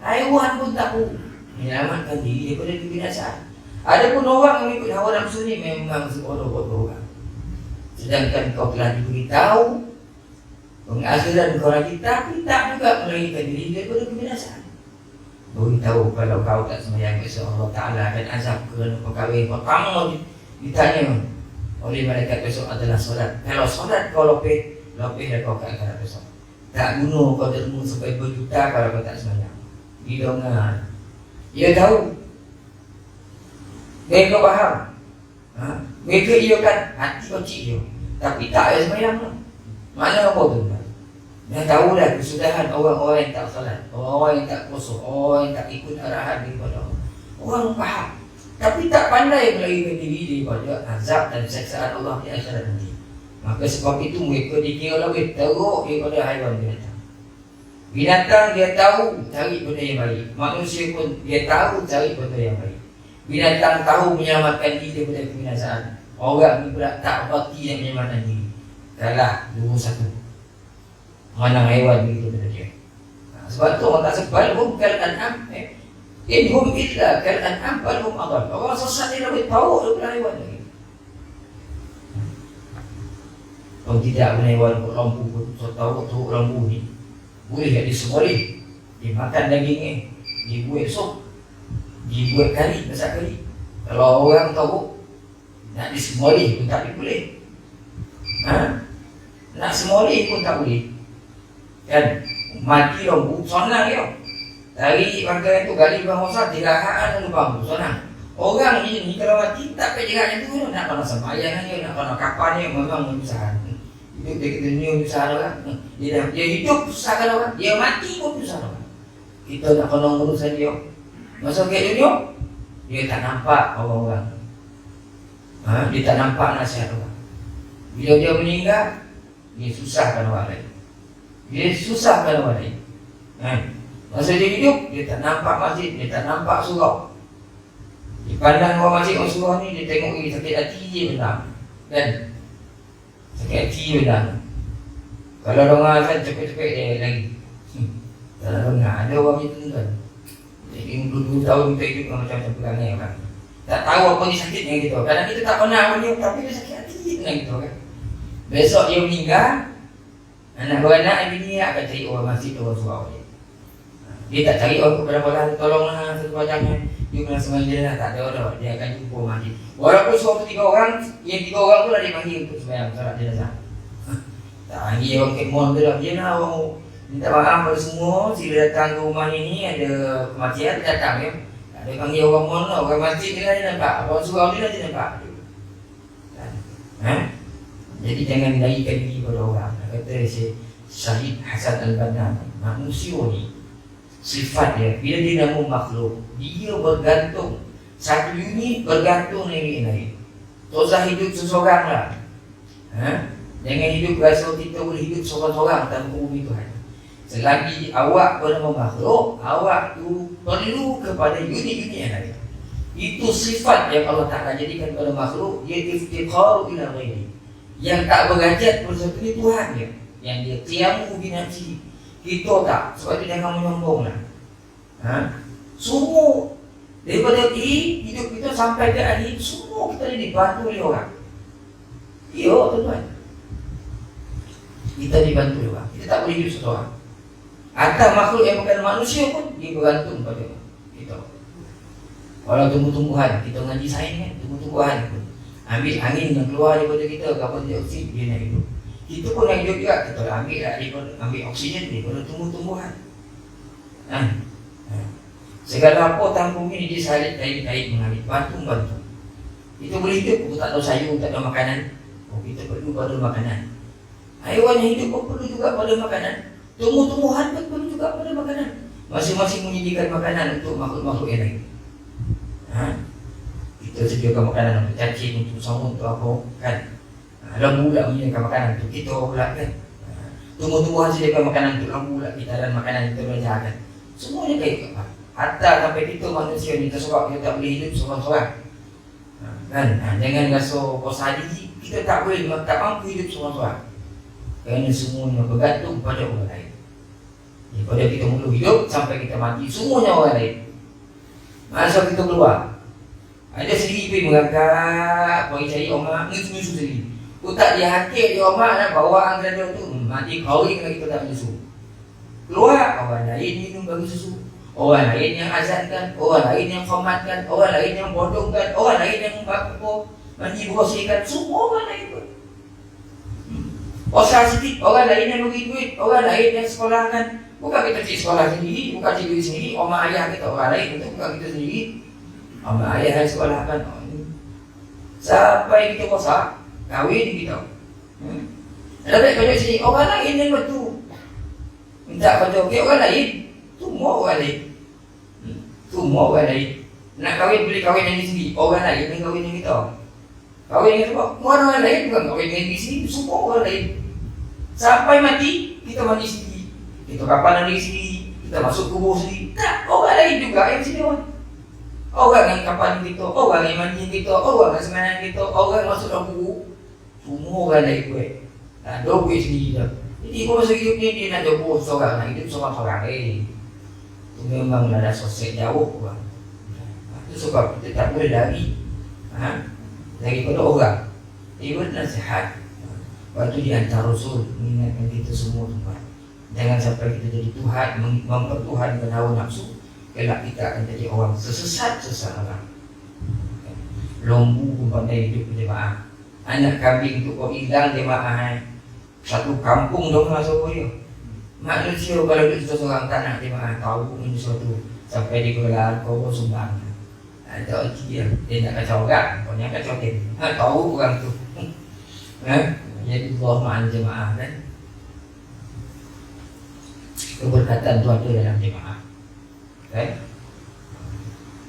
Haiwan pun tahu menyelamatkan diri daripada kebinasaan. Ada pun orang yang ikut hawa nafsu ni memang sebodoh-bodoh orang. Sedangkan kau telah diberitahu penghasilan kau lagi, tapi tak juga melarikan diri daripada kebinasaan. Beritahu kalau kau tak sembahyang besok Allah Ta'ala dan azab kerana perkara yang pertama ditanya oleh malaikat besok adalah solat. Kalau solat kau lepih dah kau ke akhirat besok. Tak guna kau ilmu sampai berjuta kalau kau tak sembahyang. Dia dengar, dia tahu, mereka faham. Mereka iakan hati kecil dia, tapi tak ada sembahyang lah. Mana apa tu? Dia tahulah kesudahan orang-orang yang tak salat, orang-orang yang tak puasa, orang yang tak ikut arahan daripada Allah. Orang faham, tapi tak pandai melarikan diri daripada azab dan siksaan Allah di akhirat nanti. Maka sebab itu mereka dikira lebih teruk daripada haiwan binatang. Binatang dia tahu cari benda yang baik, manusia pun dia tahu cari benda yang baik. Binatang tahu menyelamatkan diri daripada kebinasaan. Orang ni pula tak berhati yang menyelamatkan diri. Kalah 2-1. Mana haiwan begitu pada dia. Sebab tu orang tak sebal hum kal an'am. In hum illa kal an'am bal hum adall. Orang sesat ni lebih tahu daripada haiwan lagi. Kalau tidak guna haiwan lembu pun tahu lembu ni boleh jadi semoleh. Dia makan dagingnya, dia buat sup, dia buat kari, masak kari. Kalau orang tahu nak disemoleh pun tak boleh. Nak semoleh pun tak boleh. Kan mati lembu senang dia. Dari bangkai tu gali bangsa dirahaan lubang tu senang. Orang ini kalau mati tak payah jeratnya tu nak kena sembahyang dia, nak kena kapan dia memang susah. Hidup dia kena dunia susah orang. Dia hidup susah orang, dia mati pun susah orang. Kita nak kena urusan dia. Masuk ke dunia dia tak nampak orang-orang. Dia tak nampak nasihat orang. Bila dia meninggal, dia susahkan orang lain. Dia susahkan orang lain. Masa dia hidup, dia tak nampak masjid, dia tak nampak surau. Dia pandang orang masjid, orang surau ni, dia tengok dia sakit hati je benar. Kan? Sakit hati je benar. Kalau orang akan cepet-cepet dia lagi. Tak ada dengar, ada orang macam tu kan. Jadi 22 tahun kita hidup macam-macam perangai orang. Tak tahu apa ni sakitnya gitu. Kadang kita tak pernah apa dia, tapi dia sakit hati je benar gitu kan. Besok dia meninggal, anak beranak bini akan cari orang masjid, orang surau dia. Dia tak cari orang kepada tolonglah satu bacanya. Dia kena sembahyang dia lah, tak ada dah. Dia akan jumpa masjid. Walaupun suruh 3 orang, yang 3 orang tu dah dipanggil untuk sembahyang solat jenazah. Tak panggil orang kemon tu dah. Dia nak orang minta maaf pada semua. Sila datang ke rumah ini ada kematian, dia datang ya. Tak ada panggil orang mon lah. Orang masjid dia nampak, orang surau dia nampak. Jadi jangan larikan diri pada orang. Kata Syahid Hasan Al-Banna, manusia ni sifat dia, bila dia nama makhluk, dia bergantung. Satu unit bergantung dengan yang lain. Tak usah hidup seseorang lah. Jangan hidup rasa kita boleh hidup seorang-seorang tanpa bumi Tuhan. Selagi awak bernama makhluk, awak tu perlu kepada unit-unit yang lain. Itu sifat yang Allah Ta'ala jadikan pada makhluk. Dia iftiqaru ila ghairi, yang tak berhajat bersatu ni Tuhan dia. Yang dia qiyamu binafsi. Kita tak, sebab itu jangan menyombong lah. Semua daripada hidup kita sampai ke akhir, semua kita ni dibantu oleh orang. Ya tuan-tuan, kita dibantu oleh orang. Kita tak boleh hidup seorang. Atau makhluk yang bukan manusia pun dia bergantung pada kita. Kalau tumbuh-tumbuhan, kita mengaji sains kan, tumbuh-tumbuhan pun ambil angin yang keluar daripada kita, karbon dioksida, dia nak hidup. Kita pun nak hidup juga, kita ambil oksigen daripada tumbuh-tumbuhan. Segala apa tanggung ini dia salit kait mengalir, bantu. Kita boleh hidup, kita tak tahu sayur, tak ada makanan. Kita perlu pada makanan. Haiwan yang hidup pun perlu juga pada makanan. Tumbuh-tumbuhan pun perlu juga pada makanan. Masing-masing menyediakan makanan untuk makhluk-makhluk yang lain. Kita sediakan makanan untuk cacing, untuk semut, untuk apa kan. Lembu pula menyediakan makanan untuk kita pula kan. Tumbuh-tumbuhan sediakan makanan untuk lembu pula, kita dan makanan kita belajarkan. Semuanya kait apa? Hatta sampai kita manusia ni tersorok, kita tak boleh hidup seorang-seorang. Kan? Jangan rasa puas hati, kita tak boleh, tak mampu hidup seorang-seorang. Kerana semuanya bergantung pada orang lain. Daripada kita mula hidup sampai kita mati, semuanya orang lain. Masa kita keluar, ada sendiri pergi mengangkat, pergi cari omak, nyusu sendiri. Tak dia hakik dia omak nak bawa anggaran tu, mati kahwin kalau kita tak menyusu. Keluar, orang lain minum bagi susu. Orang lain yang azankan, orang lain yang khomatkan, orang lain yang bodongkan, orang lain yang mandi bersihkan, semua orang lain pun. Usaha sikit, orang lain yang bagi duit, orang lain yang sekolahkan. Bukan kita cik sekolah sendiri, bukan cik duit sendiri, omak ayah kita orang lain, itu bukan kita sendiri. Omak ayah yang sekolahkan. Sampai kita bosak, kahwin kita. Lebih kerja sini, orang lain yang betul. Minta kerja ke orang lain, semua orang lain. Semua orang lain. Nak kahwin boleh kahwin dengan sendiri, orang lain yang kahwin dengan kita. Kahwin dengan siapa? Orang lain bukan kahwin dengan diri sendiri, semua orang lain. Sampai mati, kita mandi sendiri. Kita kapanan diri sendiri, kita masuk kubur sendiri. Tak, orang lain juga yang sini orang. Orang yang kapanan kita, orang yang mandi kita, orang yang semanan kita, orang yang masuk dalam kubur. Semua orang lain buat. Tak ada buat sendiri dah. Jadi kalau masa hidup ni, dia nak jauh seorang, nak hidup seorang-seorang. Itu memang ada sosial jauh orang. Itu sebab kita tak boleh lari daripada orang. Ibarat nasihat. Waktu di antara Rasul mengingatkan kita semua tempat. Jangan sampai kita jadi Tuhan, mempertuhankan hawa nafsu. Kelak kita akan jadi orang sesat orang. Lembu pun pandai hidup berjemaah. Anak kambing tu kau hilang jemaah. Satu kampung dong masuk dia. Manusia kalau duduk seorang tak nak jemaah, tahu pun sesuatu. Sampai di kebelaan kau sumbang. Ada dia nak kacau orang, kau yang kacau dia. Tahu orang tu. Jadi Allah ma'an jemaah kan. Keberkatan tu ada dalam jemaah. Kan?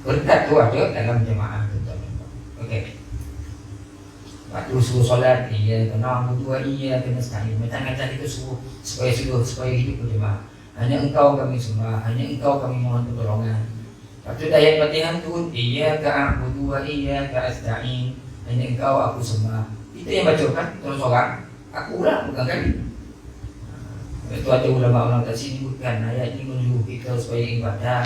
Berkat tu ada dalam jemaah. Okey. Waktu suruh solat, iya kena wudu, iya kena sekali. Macam-macam itu suruh supaya hidup berjemaah. Hanya engkau kami sembah, hanya engkau kami mohon pertolongan. Waktu ayat Fatihah turun, iya ka'budu wa iya ka'asta'in, hanya engkau aku sembah. Itu yang baca kan, terus orang, aku ulang bukan kali. Itu ada ulama-ulama tak sebutkan ayat ini menyuruh kita supaya ibadah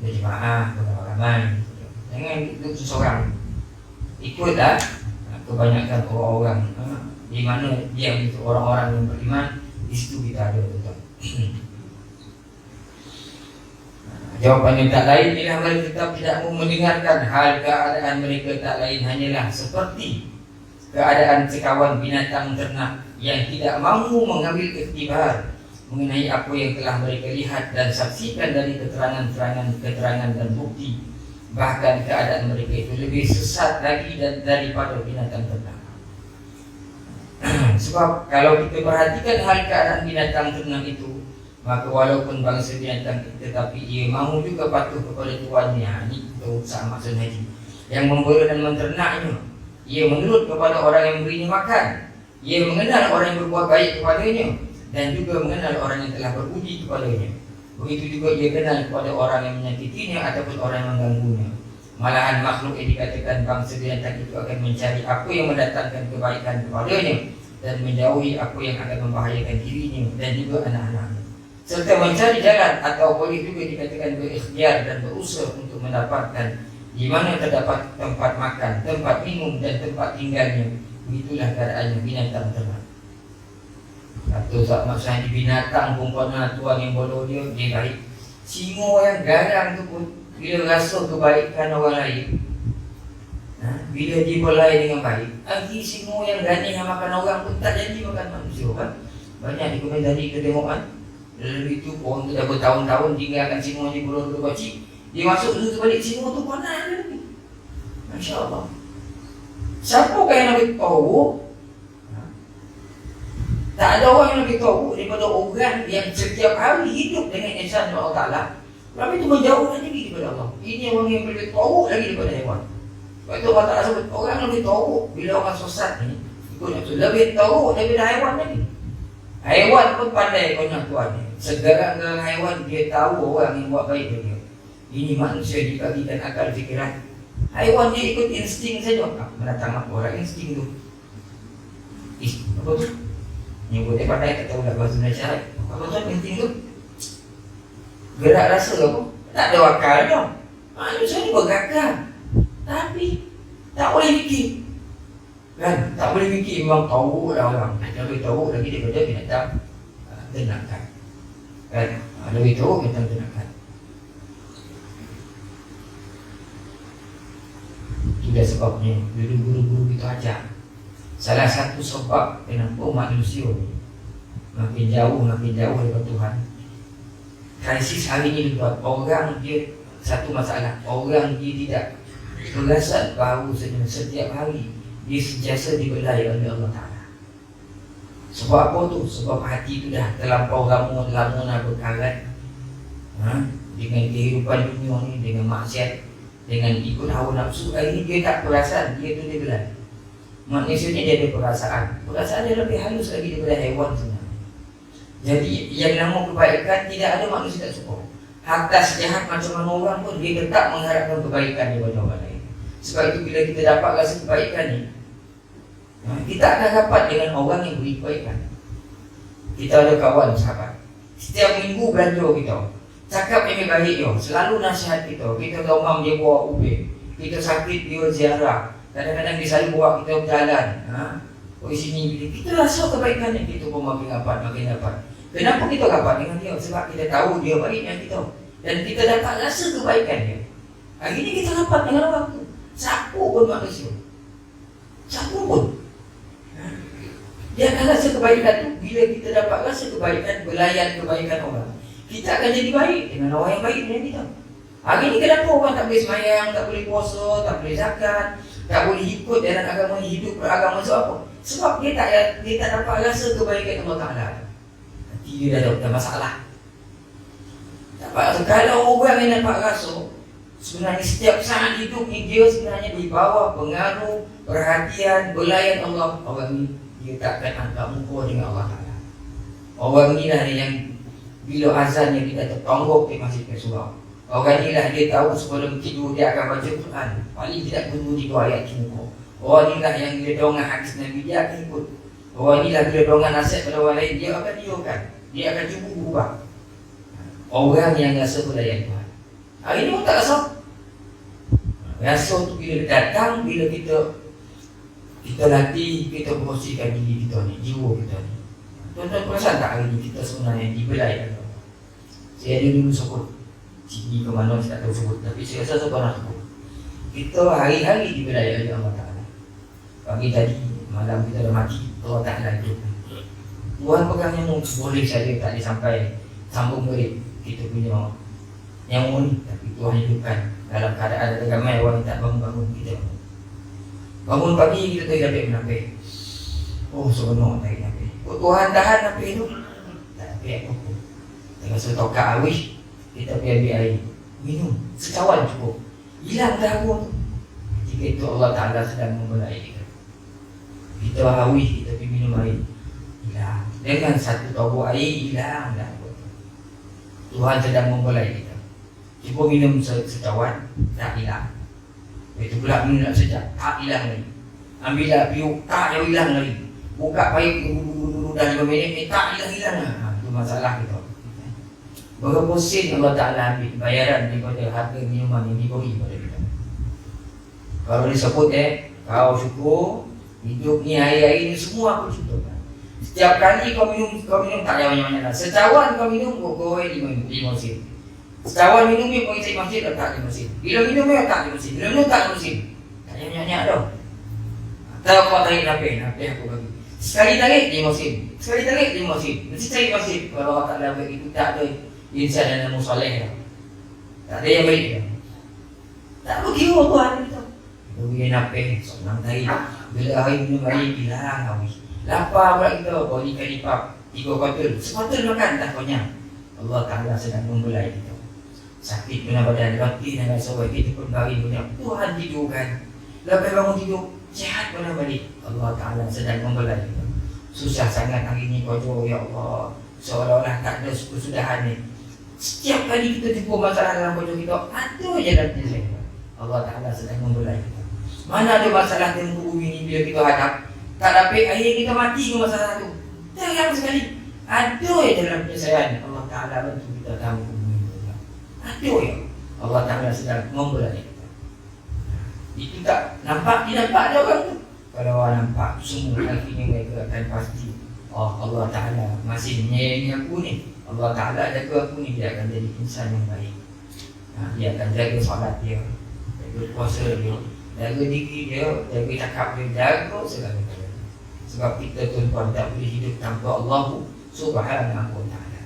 berjemaah, beramai-ramai. Jangan itu seseorang ikutlah. Kebanyakan orang-orang di mana dia itu orang-orang yang beriman, di situ kita ada tuan. Jawapannya tak lain ialah mereka tetap tidak mau mendengarkan hal keadaan mereka tak lain hanyalah seperti keadaan sekawan binatang ternak yang tidak mahu mengambil iktibar mengenai apa yang telah mereka lihat dan saksikan dari keterangan dan bukti. Bahkan keadaan mereka itu lebih sesat lagi daripada binatang ternak. Sebab kalau kita perhatikan hal keadaan binatang ternak itu, maka walaupun bangsa binatang itu, tetapi ia mahu juga patuh kepada tuannya. Ini itu sama maksud haji. Yang membela dan menternaknya, ia menurut kepada orang yang memberinya makan. Ia mengenal orang yang berbuat baik kepadanya dan juga mengenal orang yang telah berbudi kepadanya. Begitu juga ia kenal kepada orang yang menyakitinya ataupun orang yang mengganggunya. Malahan makhluk yang dikatakan bangsa binatang itu akan mencari apa yang mendatangkan kebaikan kepadanya dan menjauhi apa yang akan membahayakan dirinya dan juga anak-anaknya. Serta mencari jalan atau boleh juga dikatakan berikhtiar dan berusaha untuk mendapatkan di mana terdapat tempat makan, tempat minum dan tempat tinggalnya. Begitulah keadaannya binatang ternak. Atau tak maksudnya binatang umpama tuan yang bodoh dia baik. Singo yang garang tu pun bila rasa kebaikan orang lain, bila dia berlain dengan baik, lagi singo yang gani yang makan orang pun tak jadi makan manusia kan. Banyak di komentari kita tengok kan. Lalu itu orang tu dah bertahun-tahun tinggalkan singo di bodoh kecil. Dia masuk tu balik singo tu panas dia. Masya-Allah. Siapa yang lebih tahu? Tak ada orang yang lebih tahu daripada orang yang setiap hari hidup dengan ihsan Allah Ta'ala. Tapi itu menjauhkan diri daripada Allah. Ini orang yang lebih tahu lagi daripada hewan. Sebab itu Allah Ta'ala sebut orang lebih tahu bila orang sesat ni ikut itu lebih tahu daripada hewan lagi. Hewan pun pandai banyak tuannya. Segala hewan dia tahu orang yang buat baik dia. Ini manusia dibagikan akal fikiran. Hewan dia ikut insting saja. Mendatang orang insting tu. Apa tu? Yang boleh pandai tak tahu lah bahasa Malaysia. Apa tu insting tu? Gerak rasa apa? Tak ada akal dah. Manusia ni bergagah. Tapi tak boleh fikir. Kan? Tak boleh fikir memang tahu lah orang. Lebih tahu lagi daripada binatang ternakan. Kan? Lebih tahu binatang ternakan. Itulah sebabnya dulu guru-guru kita ajar. Salah satu sebab kenapa manusia ni makin jauh daripada Tuhan. Krisis hari ini dibuat orang dia satu masalah. Orang dia tidak perasan bahawa setiap hari dia sentiasa dibelai oleh Allah Ta'ala. Sebab apa tu? Sebab hati tu dah terlampau lama nak berkarat dengan kehidupan dunia ni, dengan maksiat, dengan ikut hawa nafsu. Hari ini dia tak perasan dia tu dibelai. Manusia ni dia ada perasaan. Perasaan dia lebih halus lagi daripada hewan sebenarnya. Jadi yang nama kebaikan tidak ada manusia tak suka. Hatta sejahat macam mana orang pun dia tetap mengharapkan kebaikan daripada orang lain. Sebab itu bila kita dapat rasa kebaikan ni, kita akan dapat dengan orang yang beri kebaikan. Kita ada kawan sahabat, setiap minggu belanja kita, cakap yang baik dia, selalu nasihat kita. Kita domam dia bawa ubin, kita sakit dia ziarah. Kadang-kadang dia selalu bawa kita berjalan. Di sini kita rasa kebaikan yang kita pun makin dapat. Kenapa kita dapat dengan dia? Sebab kita tahu dia baik dengan kita. Dan kita dapat rasa kebaikan dia. Hari ini kita dapat dengan orang tu. Siapa pun manusia. Siapa pun. Dia akan rasa kebaikan tu. Bila kita dapat rasa kebaikan, belayan kebaikan orang, kita akan jadi baik dengan orang yang baik dengan kita. Hari ini kenapa orang tak boleh semayang, tak boleh puasa, tak boleh zakat, tak boleh ikut dalam agama, hidup beragama apa? Sebab dia tak dapat rasa kebaikan Allah Ta'ala. Dia dah masalah. Dapat rasa. Kalau orang yang dapat rasa Sebenarnya setiap saat hidup ni dia sebenarnya di bawah pengaruh, perhatian, belayan Allah. Orang ni dia takkan angkat muka dengan Allah Ta'ala. Orang ni lah yang bila azan yang kita tertonggok di masjid surau. Orang ni lah dia tahu sebelum tidur dia akan baca Quran. Paling tidak tunggu 3 ayat muka. Orang ni lah yang dia dongan hadis Nabi, dia akan ikut. Orang ni lah bila dongan nasihat pada orang lain, dia akan diurkan. Dia akan cuba berubah. Orang yang rasa belayan Tuhan. Hari ni pun tak rasa. Rasa tu bila datang, bila kita latih, kita bersihkan diri kita ni, jiwa kita ni. Tuan-tuan perasan tak hari ni kita sebenarnya dibelai Allah. Saya ada dulu sebut sini ke mana saya tak tahu sebut, tapi saya rasa saya pernah sebut. Kita hari-hari dibelai oleh Allah Ta'ala. Pagi tadi, malam kita dah mati, Allah Ta'ala hidup. Tuhan pegang yang boleh saja tak sampai sambung balik kita punya yang ni, tapi Tuhan hidupkan dalam keadaan ada ramai orang yang tak bangun-bangun kita. Bangun pagi kita tak dapat menapis. Oh seronok tak menapis. Oh Tuhan tahan napis tu. Tak dapat apa-apa. Tengah setokak awis, kita pergi ambil air, minum secawan cukup. Hilang dahaga tu. Ketika itu Allah Ta'ala sedang membelai kita. Kita haus, kita pergi minum air, hilang. Dengan satu tabuk air, hilang dahaga tu. Tuhan sedang membelai kita. Cuba minum secawan, tak hilang. Itu pula minum nak sejak, tak hilang lagi. Ambil dah piuk, tak yang hilang lagi. Buka paip, dah 5 minit, tak hilang lah. Itu masalah kita. Berapa sen Allah Ta'ala ambil bayaran daripada harga minuman yang diberi kepada kita. Kalau disebut kau syukur, hidup ni hari-hari ni semua aku syukur. Setiap kali kau minum tak banyak-banyak lah. Secawan kau minum, kau 5 sen. Secawan minum ni pergi cari masjid letak 5 sen. Bila minum ni letak 5 sen. Bila minum tak 5 sen. Tak banyak-banyak tau. Atau kau tarik napis aku bagi. Sekali tarik 5 sen. Sekali tarik 5 sen. Mesti cari masjid. Kalau Allah Ta'ala bagi itu tak ada insan dan musaleh lah. Tak ada yang baik lah. Tak begitu Tuhan kita. Bagi napis, senang tarik. Bila hari minum air, hilang habis. Lapar pula kita, bagi kalipap 3 kotel. Sekotel makan tak banyak. Allah Ta'ala sedang membelai kita. Sakit kena badan, batin dan rasa baik kita pun bagi punya Tuhan tidurkan. Lepas bangun tidur, sihat pun balik. Allah Ta'ala sedang membelai kita. Susah sangat hari ni kau ya Allah. Seolah-olah tak ada kesudahan ni. Setiap kali kita jumpa masalah dalam wajah kita, ada je dalam penyelesaian. Allah Ta'ala sedang membelai kita. Mana ada masalah di muka bumi ni bila kita hadap, tak dapat akhir kita mati ke masalah tu. Jangan sekali. Ada je dalam penyelesaian. Allah Ta'ala bantu kita tahu bumi ni. Ada je. Allah Ta'ala sedang membelai kita. Itu tak nampak, dia nampak ada orang tu. Kalau orang nampak, semua akhirnya mereka akan pasti, oh Allah Ta'ala masih menyayangi aku ni. Allah Ta'ala jaga aku ni, dia akan jadi insan yang baik. Dia akan jaga solat dia, jaga puasa dia, jaga diri dia, jaga cakap dia, jaga segala-galanya. Sebab kita tuan-tuan tak boleh hidup tanpa Allah Subhanahu wa Ta'ala.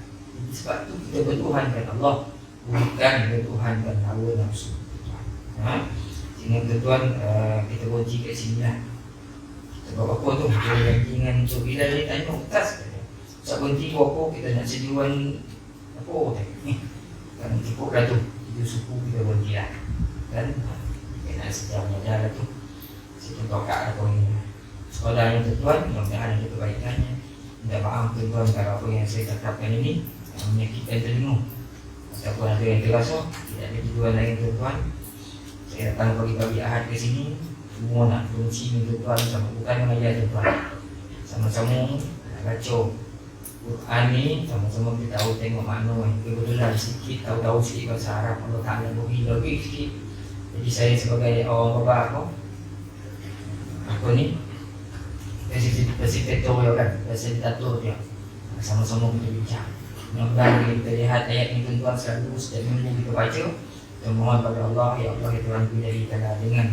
Sebab tu kita bertuhankan Allah, bukan bertuhankan hawa nafsu. Sehingga tuan-tuan kita berhenti kat sini lah. Sebab apa tu? Kita jangan untuk bila dia tanya atas. Sebab berhenti apa kita nak sejuan apa ni? Kan cukup dah tu. Itu suku kita berhenti lah. Kan? Kita nak sejauhnya dah lah tu. Situ tokak apa ni. Sekolah yang tuan, mudah-mudahan ada kebaikannya. Minta maaf tuan kalau apa yang saya cakapkan ini menyakitkan telinga. Ataupun ada yang terasa, tidak ada tujuan lain tuan. Saya datang pagi-pagi Ahad ke sini, semua nak berfungsi dengan tuan sama bukan mengajar tuan. Sama-sama nak baca Quran ni, sama-sama kita tahu tengok makna kebetulan sikit, tahu-tahu sikit bahasa Arab. Allah Ta'ala beri lebih sikit. Jadi saya sebagai orang bapa apa ni, fasilitator kan, fasilitator dia. Sama-sama kita bincang. Mudah-mudahan kita lihat ayat ni tuan-tuan selalu setiap minggu kita baca. Kita mohon pada Allah, ya Allah ya Tuhan kita jadikanlah dengan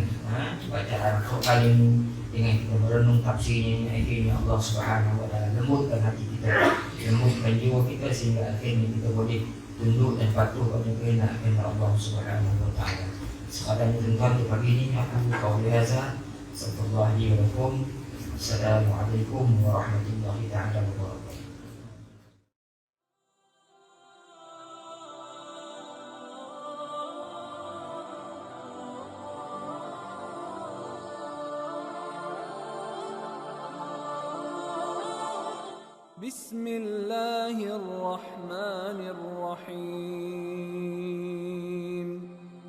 bacaan Quran ini, dengan kita merenung tafsirnya ini, akhirnya Allah Subhanahu wa Ta'ala lembutkan hati kita, lembutkan jiwa kita sehingga akhirnya kita boleh tunduk dan patuh pada kehendak Allah Subhanahu wa Ta'ala. Sekadar tuan-tuan untuk pagi ini aku qauli hadza, sallallahu alaihi wa sallam. Assalamualaikum warahmatullahi ta'ala wabarakatuh. بسم الله الرحمن الرحيم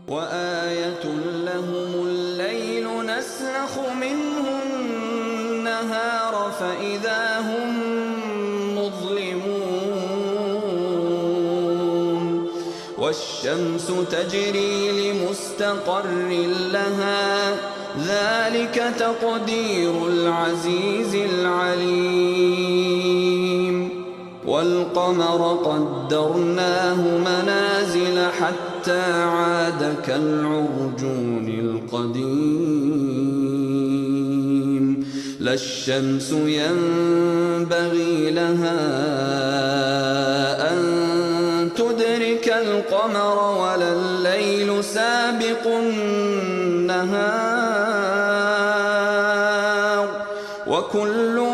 وآية لهم الليل نسلخ منه النهار فإذا هم مظلمون والشمس تجري لمستقر لها ذلك تقدير العزيز العليم والقمر قدرناه منازل حتى عاد كالعرجون القديم لا الشمس ينبغي لها أن تدرك القمر ولا الليل سابق النهار وكل